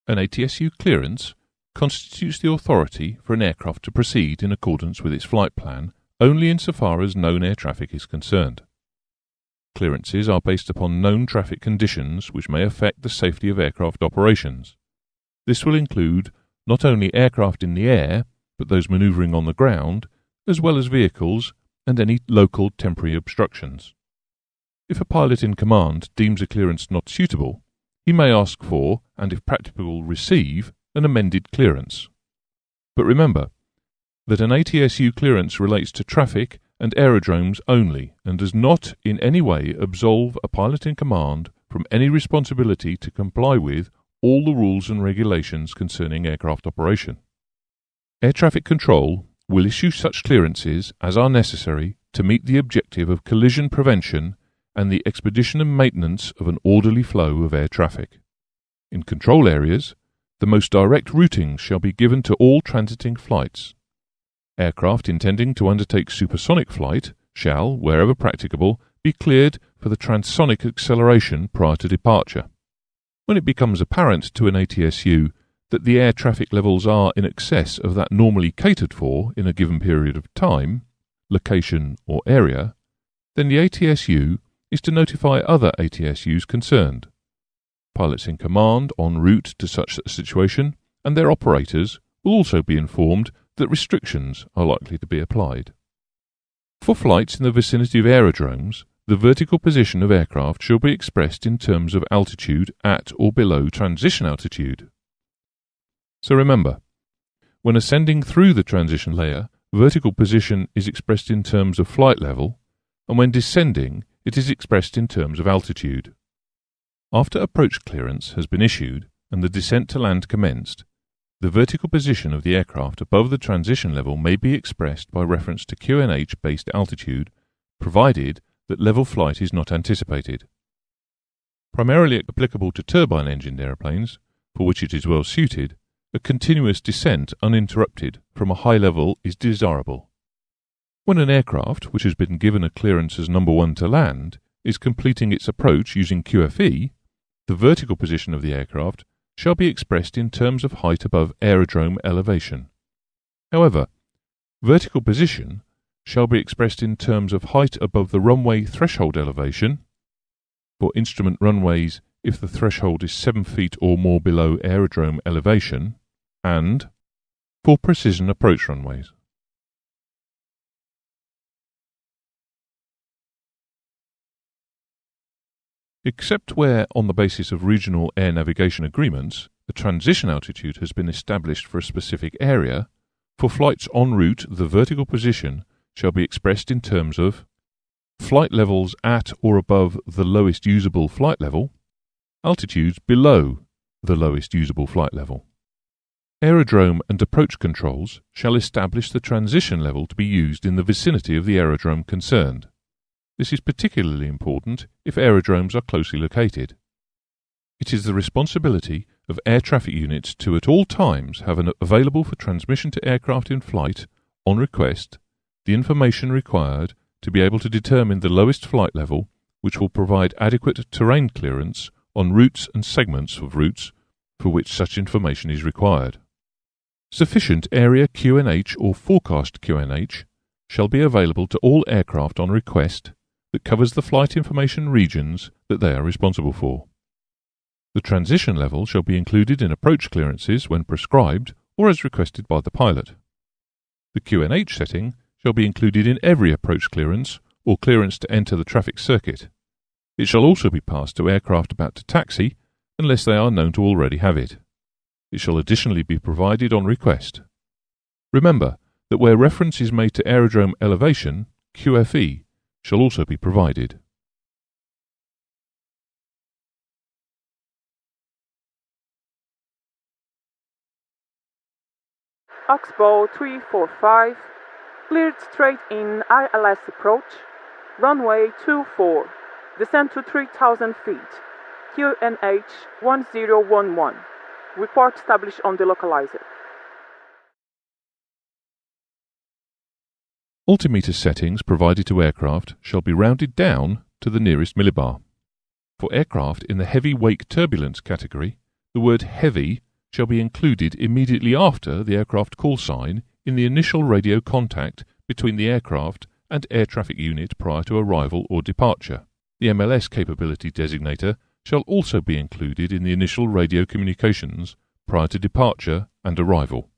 An ATSU clearance constitutes the authority for an aircraft to proceed in accordance with its flight plan only insofar as known air traffic is concerned. Clearances are based upon known traffic conditions which may affect the safety of aircraft operations. This will include not only aircraft in the air, but those manoeuvring on the ground, as well as vehicles and any local temporary obstructions. If a pilot in command deems a clearance not suitable, he may ask for, and if practicable receive, an amended clearance. But remember that an ATSU clearance relates to traffic and aerodromes only and does not in any way absolve a pilot in command from any responsibility to comply with all the rules and regulations concerning aircraft operation. Air traffic control will issue such clearances as are necessary to meet the objective of collision prevention and the expedition and maintenance of an orderly flow of air traffic. In control areas, the most direct routings shall be given to all transiting flights. Aircraft intending to undertake supersonic flight shall, wherever practicable, be cleared for the transonic acceleration prior to departure. When it becomes apparent to an ATSU that the air traffic levels are in excess of that normally catered for in a given period of time, location or area, then the ATSU is to notify other ATSUs concerned. Pilots in command en route to such a situation and their operators will also be informed that restrictions are likely to be applied. For flights in the vicinity of aerodromes, the vertical position of aircraft shall be expressed in terms of altitude at or below transition altitude. So remember, when ascending through the transition layer, vertical position is expressed in terms of flight level, and when descending, it is expressed in terms of altitude. After approach clearance has been issued and the descent to land commenced, the vertical position of the aircraft above the transition level may be expressed by reference to QNH-based altitude, provided that level flight is not anticipated. Primarily applicable to turbine-engined aeroplanes, for which it is well suited, a continuous descent uninterrupted from a high level is desirable. When an aircraft, which has been given a clearance as number 1 to land, is completing its approach using QFE, the vertical position of the aircraft shall be expressed in terms of height above aerodrome elevation. However, vertical position shall be expressed in terms of height above the runway threshold elevation, for instrument runways if the threshold is 7 feet or more below aerodrome elevation, and for precision approach runways. Except where, on the basis of regional air navigation agreements, a transition altitude has been established for a specific area, for flights en route the vertical position shall be expressed in terms of flight levels at or above the lowest usable flight level, altitudes below the lowest usable flight level. Aerodrome and approach controls shall establish the transition level to be used in the vicinity of the aerodrome concerned. This is particularly important if aerodromes are closely located. It is the responsibility of air traffic units to at all times have available for transmission to aircraft in flight, on request, the information required to be able to determine the lowest flight level, which will provide adequate terrain clearance on routes and segments of routes for which such information is required. Sufficient area QNH or forecast QNH shall be available to all aircraft on request that covers the flight information regions that they are responsible for. The transition level shall be included in approach clearances when prescribed or as requested by the pilot. The QNH setting shall be included in every approach clearance or clearance to enter the traffic circuit. It shall also be passed to aircraft about to taxi unless they are known to already have it. It shall additionally be provided on request. Remember that where reference is made to aerodrome elevation, QFE shall also be provided. Oxbow 345, cleared straight in ILS approach, runway 24, descend to 3,000 feet, QNH 1011, report established on the localizer. Altimeter settings provided to aircraft shall be rounded down to the nearest millibar. For aircraft in the heavy wake turbulence category, the word heavy shall be included immediately after the aircraft call sign in the initial radio contact between the aircraft and air traffic unit prior to arrival or departure. The MLS capability designator shall also be included in the initial radio communications prior to departure and arrival.